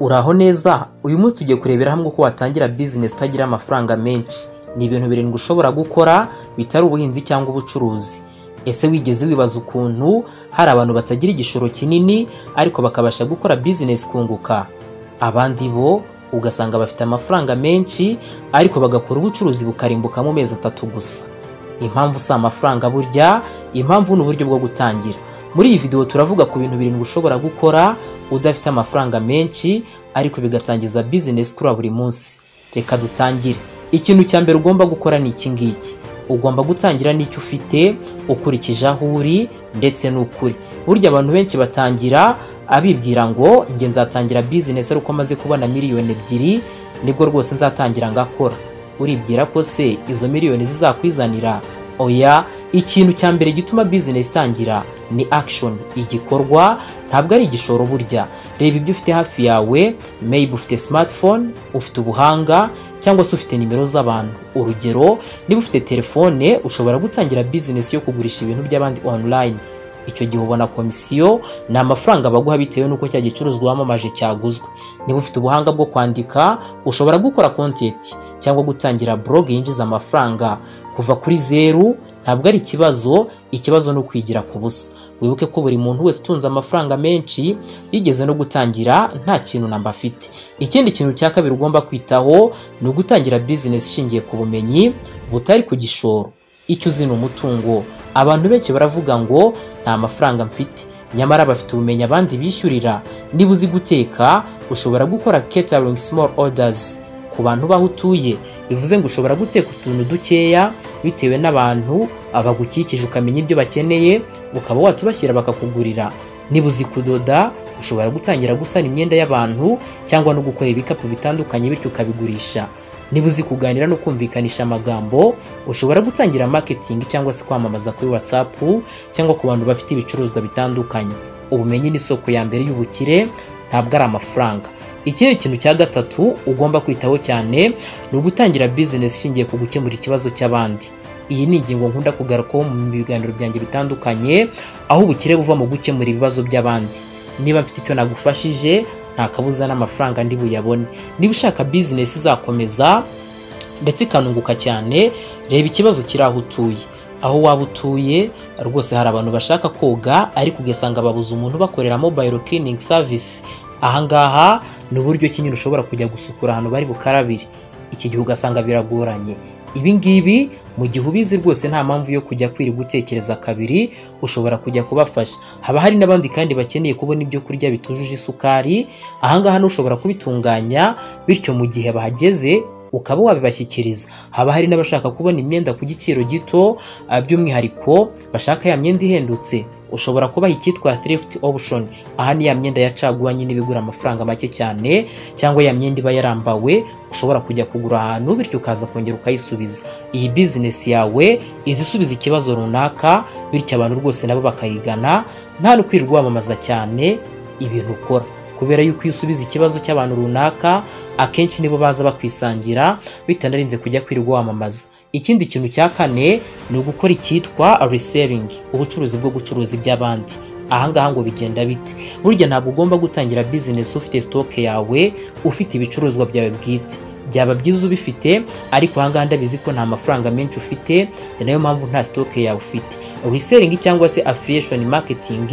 Uraho neza, uyu munsi tugiye kurebera hamwe uko watangira business utagira amafaranga menshi. Ni ibintu birindwi ushobora gukora bitari ubuhinzi cyangwa ubucuruzi. Ese wigeze wibaza ukuntu hari abantu batagira igishoro kinini ariko bakabasha gukora business kunguka? Abandi bo ugasanga bafite amafaranga menshi ariko bagakora ubucuruzi bukarimbuka mu mezi 3 gusa. Impamvu si amafaranga burya, impamvu n'uburyo bwo gutangira. Muri iyi video turavuga ku bintu birindwi ushobora gukora udafite amafaranga menshi ariko bigatangiza business kuri buri munsi. Reka dutangire. Ikintu cya mbere ugomba gukora ni iki ngiki. Ugomba gutangira n'icyo ufite ukurikije aho uri ndetse n'ukuri. Burya abantu benshi batangira abibwira ngo nge nzatangira business ariko maze kubona miliyoni 2 nibwo rwose nzatangira ngakora. Uribwira ko se izo miliyoni zizakwizanira? Oya, ikintu cya mbere gituma business tangira ni action, igikorwa, ntabwo ari igishoro burya. Reba ibyo ufite hafi yawe, maybe ufite smartphone, ufite ubuhanga cyangwa se ufite nimero z'abantu. Urugero, niba ufite telefone ushobora gutangira business yo kugurisha ibintu by'abandi online. Icyo gihe ubona komisiyo ni amafaranga baguha bitewe nuko cya gicuruzwa wamamaje cyaguzwe. Niba ufite ubuhanga bwo kwandika ushobora gukora content cyangwa gutangira blog yinjiza amafaranga kuva kuri 0. Ntabwo ari ikibazo no kwigira ku busa. Wibuke ko buri muntu wese utunze amafaranga menshi yigeze no gutangira nta kintu namba afite. Ikindi kintu cya kabiri ugomba kwitaho ni ugutangira business ishingiye ku bumenyi butari ku gishoro. Icyo uzi ni umutungo. Abantu benshi baravuga ngo nta mafaranga mfite, nyamara bafite ubumenyi abandi bishyurira. Niba uzi guteka ushobora gukora catering small orders ku bantu baho utuye. Bivuze ngo ushobora guteka utuntu dukeya bitewe n'abantu abagukikije ukamenya ibyo bakeneye ukaba watubashyira bakakugurira. Niba uzi kudoda ushobora gutangira gusana imyenda y'abantu cyangwa no gukora ibikapu bitandukanye bityo ukabigurisha. Niba uzi kuganira no kumvikanisha amagambo ushobora gutangira marketing cyangwa se kwamamaza kuri WhatsApp cyangwa ku bantu bafite ibicuruzwa bitandukanye. Ubumenyi ni isoko ya mbere y'ubukire, ntabwo ari amafaranga. Ikindi kintu cya gatatu ugomba kwitaho cyane ni ugutangira business ishingiye ku gukemura ikibazo cy'abandi. Iyi ni ingingo nkunda kugarukaho mu biganiro byanjye bitandukanye, aho ubukire buva mu gukemura ibibazo by'abandi. Niba mfite icyo nagufashije nta kabuza n'amafaranga ndi buyabone. Niba ushaka business izakomeza ndetse ikanunguka cyane, reba ikibazo kiri aho utuye. Aho waba utuye rwose hari abantu bashaka koga ariko ugasanga babuze umuntu bakorera mobile cleaning service. Ahangaha ni uburyo kinyine ushobora kujya gusukura ahantu bari bukarabire. Iki gihe ugasanga biragoranye. Ibi ngibi mu gihe ubizi rwose nta mpamvu yo kujya kwiri gutekereza kabiri, ushobora kujya kubafasha. Haba hari n'abandi kandi bakeneye kubona ibyo kurya bitujuje isukari. Ahangaha n'ushobora kubitunganya bityo mu gihe bahageze ukaba wabibashyikiriza. Haba hari n'abashaka kubona imyenda ku giciro gito, by'umwihariko bashaka ya myenda ihendutse. Ushobora kubaha icyitwa thrift option. Aha ni ya myenda yacaguwa nyine bigura amafaranga make cyane, cyangwa ya myenda iba yarambawe ushobora kujya kugura ahantu bityo ukaza kongera ukayisubiza. Iyi business yawe izisubiza ikibazo runaka bityo abantu rwose nabo bakayigana, nta no kwirirwa wamamaza cyane ibintu ukora, kubera yuko iyo usubiza ikibazo cy'abantu runaka akenshi nibo baza bakwisangira bitanarinze kujya kwirirwa wamamaza. Ikindi kintu cya kane ni ugukora icyitwa reselling, ubucuruzi bwo gucuruza iby'abandi. Ahangaha ngo bigenda bite? Burya ntabwo ugomba gutangira business ufite stock yawe, ufite ibicuruzwa byawe bwite. Byaba byiza ubifite ariko ahangaha ndabizi ko nta mafaranga menshi ufite, nayo mpamvu nta stock yawe ufite. Reselling cyangwa se affiliation marketing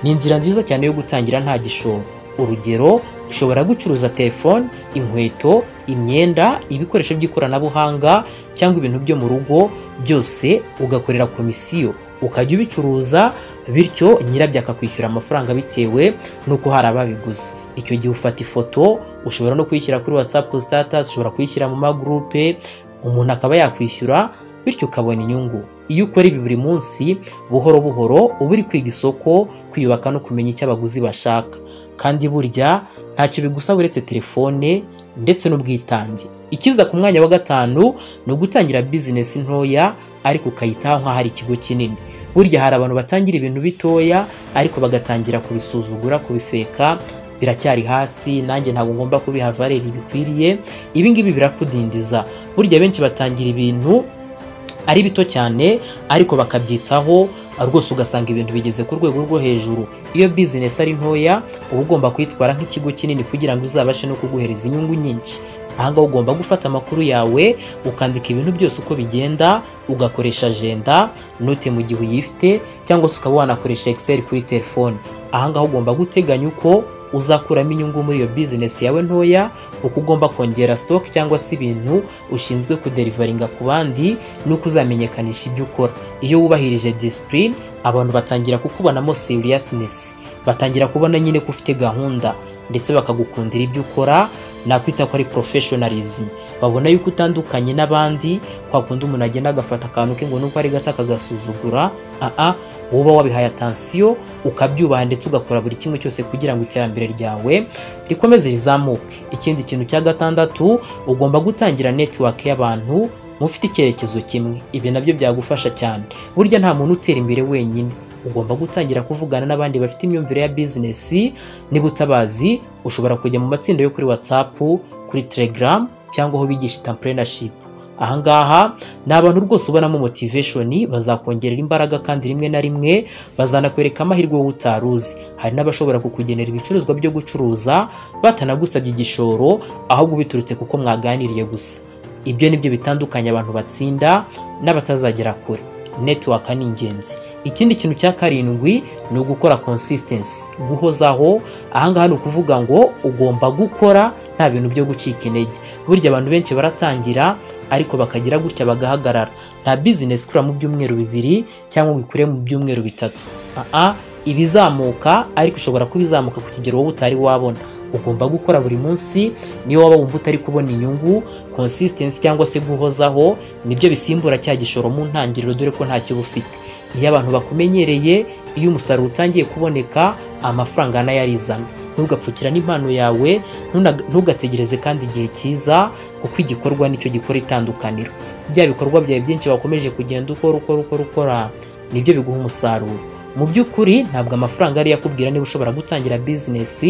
ni inzira nziza cyane yo gutangira nta gishoro. Urugero, ushobora gucuruza telefone, inkweto, imyenda, ibikoresho by'ikoranabuhanga cyangwa ibintu byo mu rugo, byose ugakorera komisiyo ukajya ubicuruza bityo nyirabyo akakwishyura amafaranga bitewe nuko hari ababiguze. Icyo gihe ufata ifoto, ushobora no kuyishyira kuri WhatsApp status, ushobora kuyishyira mu magroupe, umuntu akaba yakwishyura bityo ukabona inyungu. Iyo ukora ibi buri munsi buhoro buhoro uba uri kwiga isoko, kwiyubaka no kumenya icyo abaguzi bashaka. Kandi burya ntacyo bigusaba uretse telefone ndetse n'ubwitange. Ikiza ku mwanya wa gatanu ni ugutangira business ntoya ariko ukayitaho nka hari ikigo kinini. Burya hari abantu batangira ibintu bitoya ariko bagatangira kubisuzugura, kubifeka, biracyari hasi, nanjye ntabwo ngomba kubiha valeur bikwiriye. Ibi ngibi birakudindiza. Burya benshi batangira ibintu ari bito cyane ariko bakabyitaho rwose ugasanga ibintu bigeze ku rwego rwo hejuru. Iyo business ari ntoya uba ugomba kwitwara nk'ikigo kinini kugira ngo izabashe no kuguhereza inyungu nyinshi. Ahanga ugomba gufata amakuru yawe ukandika ibintu byose uko bigenda, ugakoresha agenda, note mu gihe uyifite, cyangwa se ukaba wanakoresha Excel kuri telefone. Ahanga ugomba guteganya uko uzakuramo inyungu muri iyo business yawe ntoya, uko ugomba kongera stock cyangwa se ibintu ushinzwe kuderivaringa ku bandi, nuko uzamenyekanisha ibyo ukora. Iyo wubahirije discipline, abantu batangira kukubonamo seriousness, batangira kubona nyine ko ufite gahunda ndetse bakagukundira ibyo ukora. Nakwita ko ari professionalism. Babona yuko utandukanye n'abandi, kwa kundi umuntu agenda agafata akantu ke ngo nuko ari gato akagasuzugura. Woba wabihaye attention, ukabyubaha ndetse ugakora buri kimwe cyose kugira ngo iterambere ryawe rikomeze rizamuke. Ikindi kintu cya gatandatu, ugomba gutangira network y'abantu mufite icyerekezo kimwe. Ibi nabyo byagufasha cyane. Burya nta muntu utera imbere wenyine, ugomba gutangira kuvugana n'abandi bafite imyumvire ya business. Niba utabazi, ushobora kujya mu matsinda yo kuri WhatsApp, kuri Telegram, cyangwa aho bigisha entrepreneurship. Ahangaha ni abantu rwose ubonamo motivation, bazakongerera imbaraga kandi rimwe na rimwe bazanakwereka amahirwe wowe utaruzi. Hari n'abashobora kukugenera ibicuruzwa byo gucuruza batanagusabye igishoro, ahubwo biturutse kuko mwaganiriye gusa. Ibyo nibyo bitandukanye abantu batsinda n'abatazagera kure. Network ni ingenzi. Ikindi kintu cya karindwi ni ugukora consistency, guhozaho. Ahangaha ni ukuvuga ngo ugomba gukora nta bintu byo gucika intege. Burya abantu benshi baratangira ariko bakagira gutya bagahagarara. Nta business ikura mu byumweru 2 cyangwa ikure mu byumweru 3. Ibizamuka, ariko ushobora kubizamuka ku kigero wowe utari wabona. Ugomba gukora buri munsi. Niyo waba wumva utari kubona inyungu, consistency cyangwa se guhozaho nibyo bisimbura cya gishoro mu ntangiriro, dore ko ntacyo bufite. Iyo abantu bakumenyereye, iyo umusaruro utangiye kuboneka, amafaranga nayarizana. Ntugapfukira n'impano yawe, ntugategereze kandi igihe cyiza, kuko igikorwa nicyo gikora itandukaniro. Bya bikorwa byawe byinshi wakomeje kugenda ukora nibyo biguha umusaruro. Mu by'ukuri ntabwo amafaranga ari yakubwira niba ushobora gutangira business.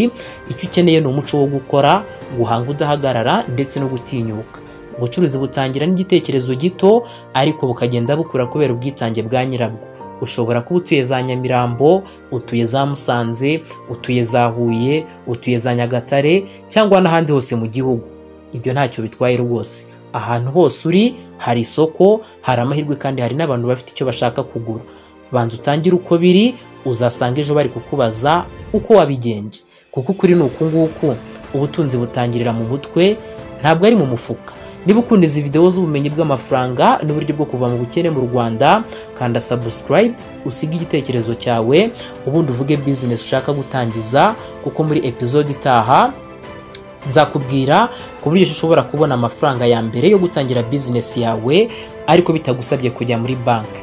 Icyo ukeneye ni umuco wo gukora, guhanga udahagarara ndetse no gutinyuka. Ubucuruzi butangira n'igitekerezo gito, ariko bukagenda bukura kubera ubwitange bwa nyirabwo. Ushobora kuba utuye za Nyamirambo, utuye za Musanze, utuye za Huye, utuye za Nyagatare, cyangwa n'ahandi hose mu gihugu. Ibyo ntacyo bitwaye rwose. Ahantu hose uri hari isoko, hari amahirwe kandi hari n'abantu bafite icyo bashaka kugura. Banza utangire uko biri, uzasanga ejo bari kukubaza uko wabigenje. Kuko ukuri ni uku nguku, ubutunzi butangirira mu mutwe, ntabwo ari mu mufuka. Niba ukunda izi video z'ubumenyi bw'amafaranga n'uburyo bwo kuva mu bukene mu Rwanda, kanda subscribe, usige igitekerezo cyawe, ubundi uvuge business ushaka gutangiza, kuko muri episode itaha nzakubwira ku buryo ushobora kubona amafaranga ya mbere yo gutangira business yawe, ariko bitagusabye kujya muri banki.